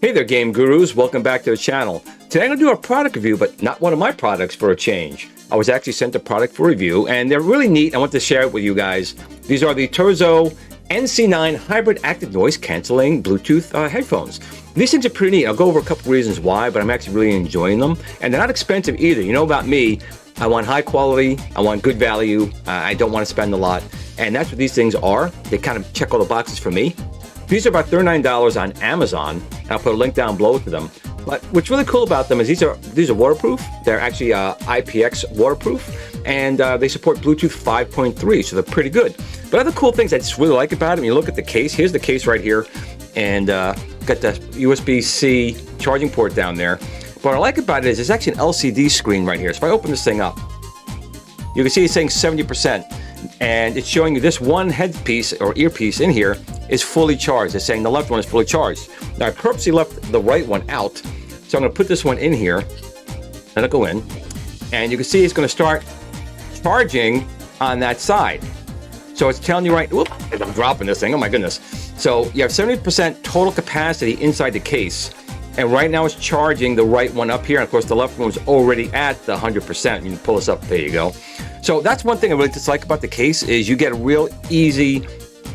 Hey there, game gurus. Welcome back to the channel. Today I'm going to do a product review, but not one of my products for a change. I was actually sent a product for review, and they're really neat. I want to share it with you guys. These are the TOZO NC9 Hybrid Active Noise Canceling Bluetooth headphones. These things are pretty neat. I'll go over a couple reasons why, but I'm actually really enjoying them. And they're not expensive either. You know about me, I want high quality, I want good value, I don't want to spend a lot. And that's what these things are. They kind of check all the boxes for me. These are about $39 on Amazon. I'll put a link down below to them. But what's really cool about them is these are waterproof. They're actually IPX waterproof, and they support Bluetooth 5.3, so they're pretty good. But other cool things I just really like about them, you look at the case. Here's the case right here, and got the USB-C charging port down there. But what I like about it is there's actually an LCD screen right here. So if I open this thing up, you can see it's saying 70%. And it's showing you this one headpiece or earpiece in here is fully charged. It's saying the left one is fully charged. Now I purposely left the right one out, so I'm going to put this one in here. Let it go in, and you can see it's going to start charging on that side. So it's telling you right. Whoop! I'm dropping this thing. Oh my goodness! So you have 70% total capacity inside the case, and right now it's charging the right one up here. And of course, the left one was already at the 100%. You can pull this up. There you go. So that's one thing I really dislike about the case is you get a real easy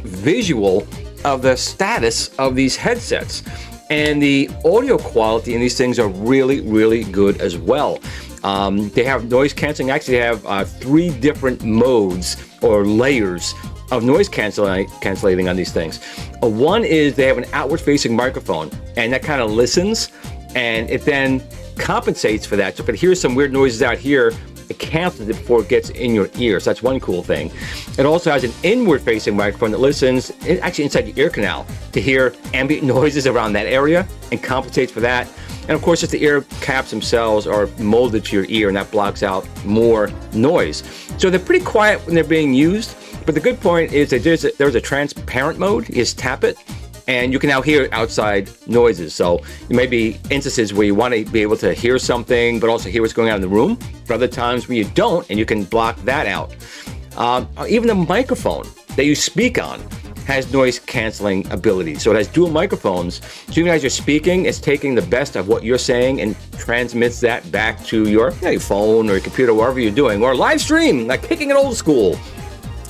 visual of the status of these headsets. And the audio quality in these things are really, really good as well. They have noise canceling. Actually, they have 3 different modes or layers of noise cancellating on these things. One is they have an outward-facing microphone, and that kind of listens, and it then compensates for that. So if it hears some weird noises out here, it cancels it before it gets in your ear. So that's one cool thing. It also has an inward-facing microphone that listens, actually inside your ear canal, to hear ambient noises around that area and compensates for that. And of course, just the ear caps themselves are molded to your ear, and that blocks out more noise. So they're pretty quiet when they're being used. But the good point is that there's a transparent mode. You just tap it, and you can now hear outside noises. So there may be instances where you want to be able to hear something, but also hear what's going on in the room. For other times where you don't, and you can block that out. Even the microphone that you speak on has noise canceling ability. So it has dual microphones. So even as you're speaking, it's taking the best of what you're saying and transmits that back to your phone or your computer, wherever you're doing, or live stream, like kicking it old school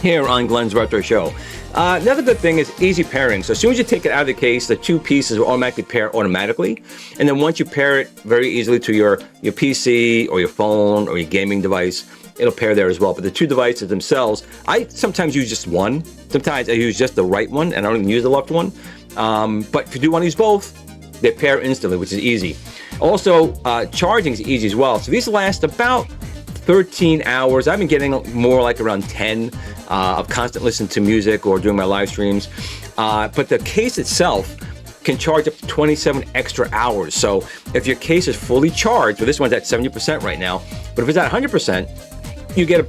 here on Glenn's Retro Show. Another good thing is easy pairing. So as soon as you take it out of the case, the 2 pieces will automatically pair automatically. And then once you pair it very easily to your PC or your phone or your gaming device, it'll pair there as well. But the 2 devices themselves, I sometimes use just one. Sometimes I use just the right one, and I don't even use the left one. But if you do want to use both, they pair instantly, which is easy. Also, charging is easy as well. So these last about 13 hours. I've been getting more like around 10 of constant listening to music or doing my live streams. But the case itself can charge up to 27 extra hours. So if your case is fully charged, well, this one's at 70% right now, but if it's at 100%, you get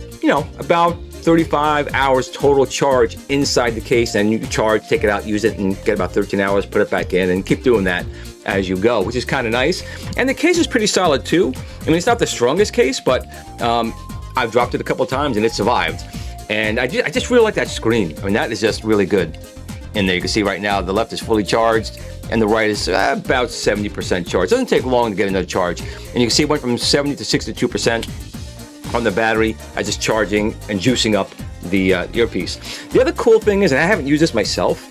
about 35 hours total charge inside the case, and you can charge, take it out, use it, and get about 13 hours, put it back in, and keep doing that as you go, which is kind of nice. And the case is pretty solid too. I mean, it's not the strongest case, but I've dropped it a couple of times and it survived. And I just really like that screen. I mean, that is just really good. And there you can see right now, the left is fully charged and the right is about 70% charged. It doesn't take long to get another charge. And you can see it went from 70 to 62% on the battery. I just charging and juicing up the earpiece. The other cool thing is, and I haven't used this myself,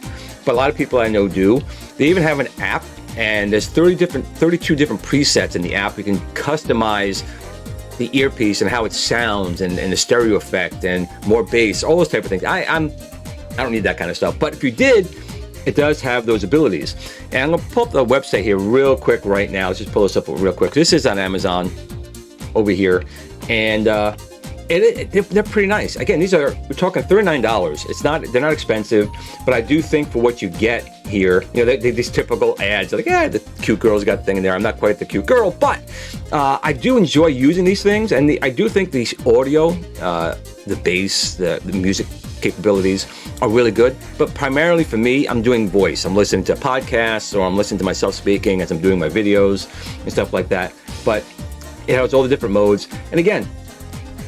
but a lot of people I know do, they even have an app, and there's 32 different presets in the app. You can customize the earpiece and how it sounds, and the stereo effect and more bass, all those type of things. I don't need that kind of stuff, but if you did, it does have those abilities. And I'm gonna pull up the website here real quick right now. Let's just pull this up real quick. This is on Amazon over here, and they're pretty nice. Again, we're talking $39. They're not expensive, but I do think for what you get here, these typical ads, like, the cute girl's got a thing in there. I'm not quite the cute girl, but I do enjoy using these things, and I do think the audio, the bass, the music capabilities are really good. But primarily for me, I'm doing voice. I'm listening to podcasts, or I'm listening to myself speaking as I'm doing my videos and stuff like that. But it has all the different modes, and again,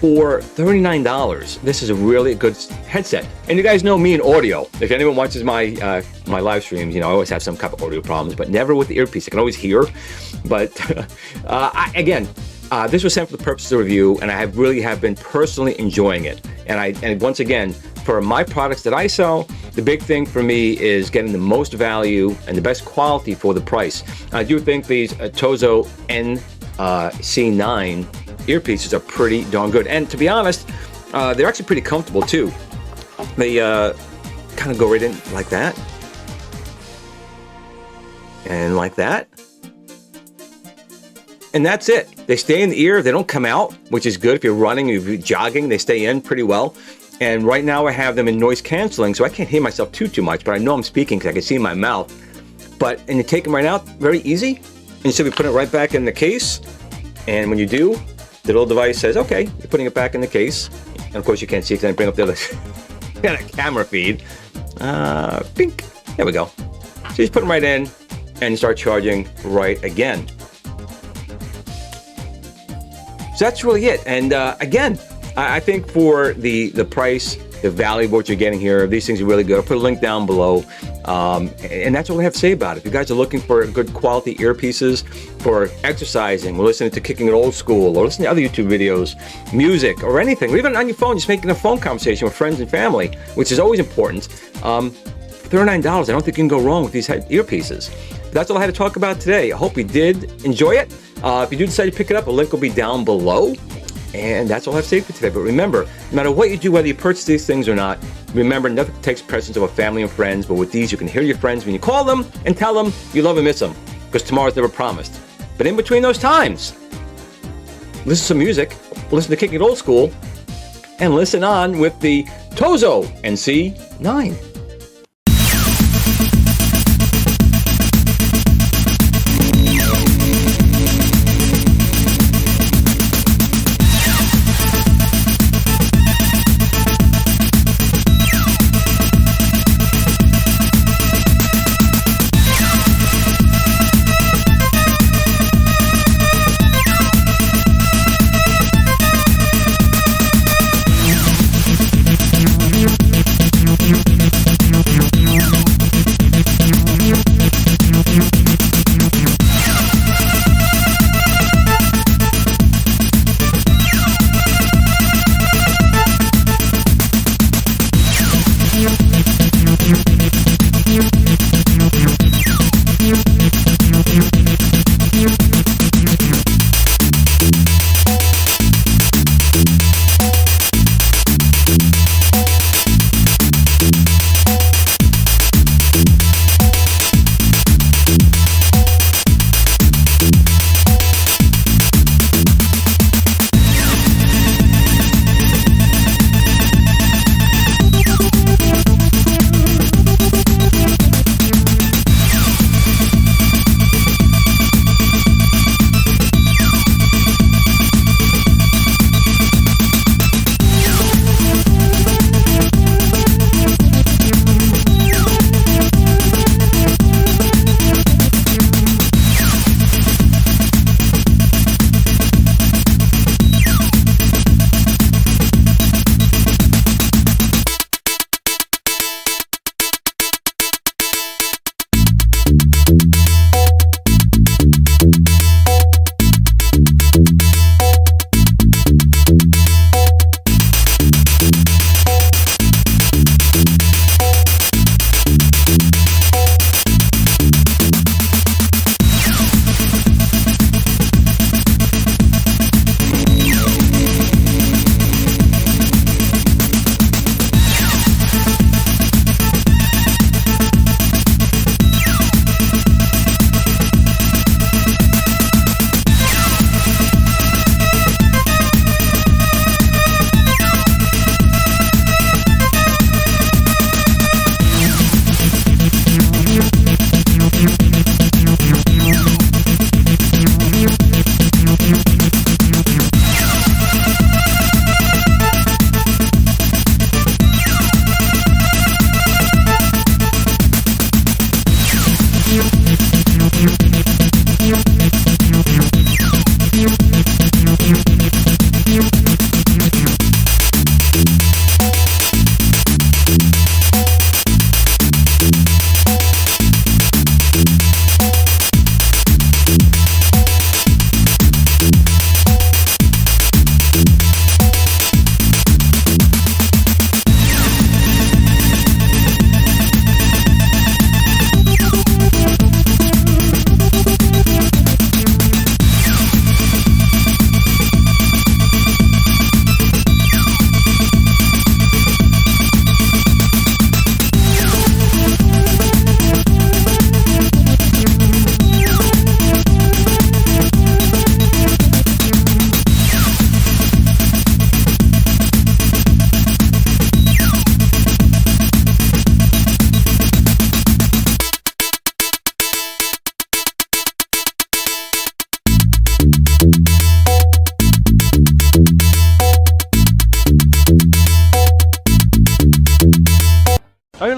for $39, this is a really good headset. And you guys know me in audio. If anyone watches my my live streams, you know, I always have some kind of audio problems, but never with the earpiece. I can always hear. But again, this was sent for the purpose of review, and I really have been personally enjoying it. And once again, for my products that I sell, the big thing for me is getting the most value and the best quality for the price. I do think these TOZO NC9 earpieces are pretty darn good. And to be honest, they're actually pretty comfortable too. They kind of go right in like that. And like that. And that's it. They stay in the ear. They don't come out, which is good. If you're running, if you're jogging, they stay in pretty well. And right now I have them in noise canceling, so I can't hear myself too much, but I know I'm speaking because I can see my mouth. And you take them right out, very easy. And so we put it right back in the case. And when you do, the little device says, okay, you're putting it back in the case. And of course you can't see because I bring up the other camera feed. Pink. There we go. So you just put them right in and you start charging right again. So that's really it. And again, I think for the price, the value of what you're getting here, these things are really good. I'll put a link down below. And that's all I have to say about it. If you guys are looking for good quality earpieces for exercising, or listening to Kicking It Old School, or listening to other YouTube videos, music, or anything, or even on your phone, just making a phone conversation with friends and family, which is always important. $39, I don't think you can go wrong with these earpieces. But that's all I had to talk about today. I hope you did enjoy it. If you do decide to pick it up, a link will be down below. And that's all I have to say for today. But remember, no matter what you do, whether you purchase these things or not, remember, nothing takes precedence over family and friends. But with these, you can hear your friends when you call them and tell them you love and miss them, because tomorrow's never promised. But in between those times, listen to some music, listen to Kicking It Old School, and listen on with the TOZO NC9.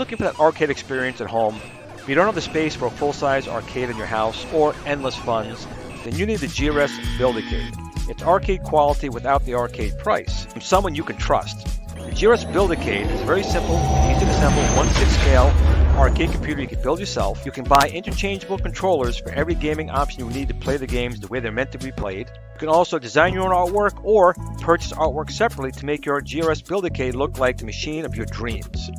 looking for that arcade experience at home, if you don't have the space for a full-size arcade in your house or endless funds, then you need the GRS Build-A-Cade. It's arcade quality without the arcade price, from someone you can trust. The GRS Build-A-Cade is very simple, easy to assemble, 1/6 scale arcade computer you can build yourself. You can buy interchangeable controllers for every gaming option you need to play the games the way they're meant to be played. You can also design your own artwork or purchase artwork separately to make your GRS Build-A-Cade look like the machine of your dreams.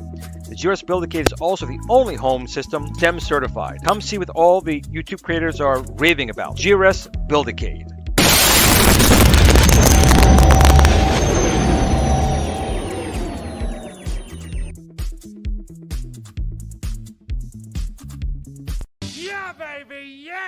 The GRS Build-A-Cade is also the only home system STEM certified. Come see what all the YouTube creators are raving about. GRS Build-A-Cade. Yeah, baby, yeah!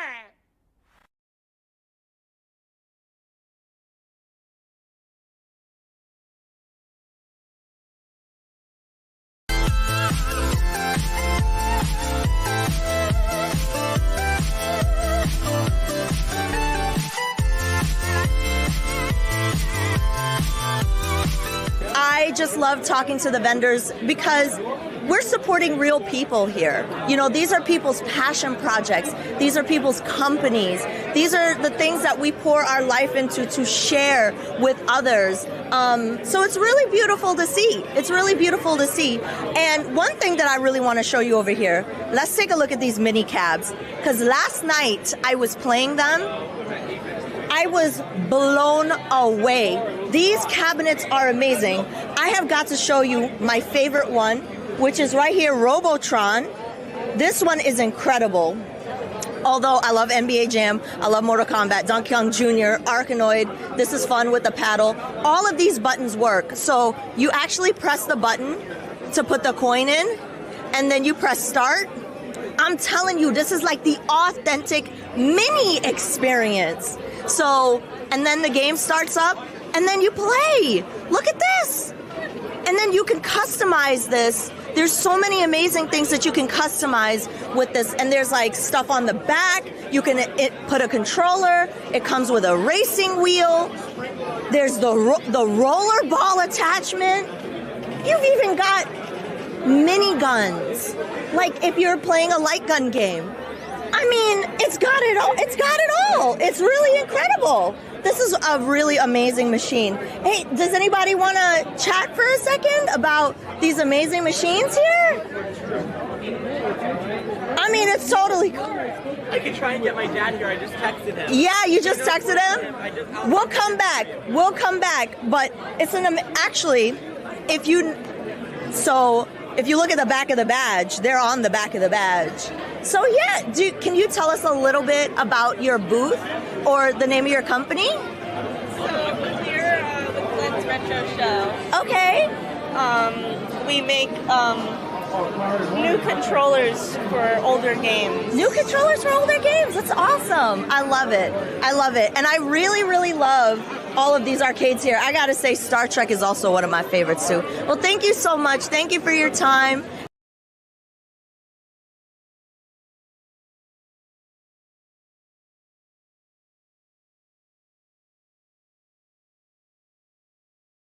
I just love talking to the vendors because we're supporting real people here. You know, these are people's passion projects. These are people's companies. These are the things that we pour our life into to share with others. So it's really beautiful to see. It's really beautiful to see. And one thing that I really want to show you over here, let's take a look at these mini cabs. Because last night I was playing them. I was blown away. These cabinets are amazing. I have got to show you my favorite one, which is right here, Robotron. This one is incredible. Although I love NBA Jam, I love Mortal Kombat, Donkey Kong Jr., Arkanoid, this is fun with the paddle. All of these buttons work. So you actually press the button to put the coin in, and then you press start. I'm telling you, this is like the authentic mini experience. So, and then the game starts up, and then you play. Look at this. And then you can customize this. There's so many amazing things that you can customize with this. And there's like stuff on the back. You can put a controller. It comes with a racing wheel. There's the roller ball attachment. You've even got mini guns. Like if you're playing a light gun game. I mean, it's got it all. It's got it all. It's really incredible. This is a really amazing machine. Hey, does anybody want to chat for a second about these amazing machines here? I mean, it's totally cool. I could try and get my dad here. I just texted him. Yeah, you just texted him? We'll come back. We'll come back. But it's actually, if you look at the back of the badge, they're on the back of the badge. So yeah, can you tell us a little bit about your booth or the name of your company? So we're here with Glenn's Retro Show. Okay. We make new controllers for older games. New controllers for older games. That's awesome. I love it. I love it. And I really, really love all of these arcades here. I gotta say, Star Trek is also one of my favorites too. Well, thank you so much. Thank you for your time.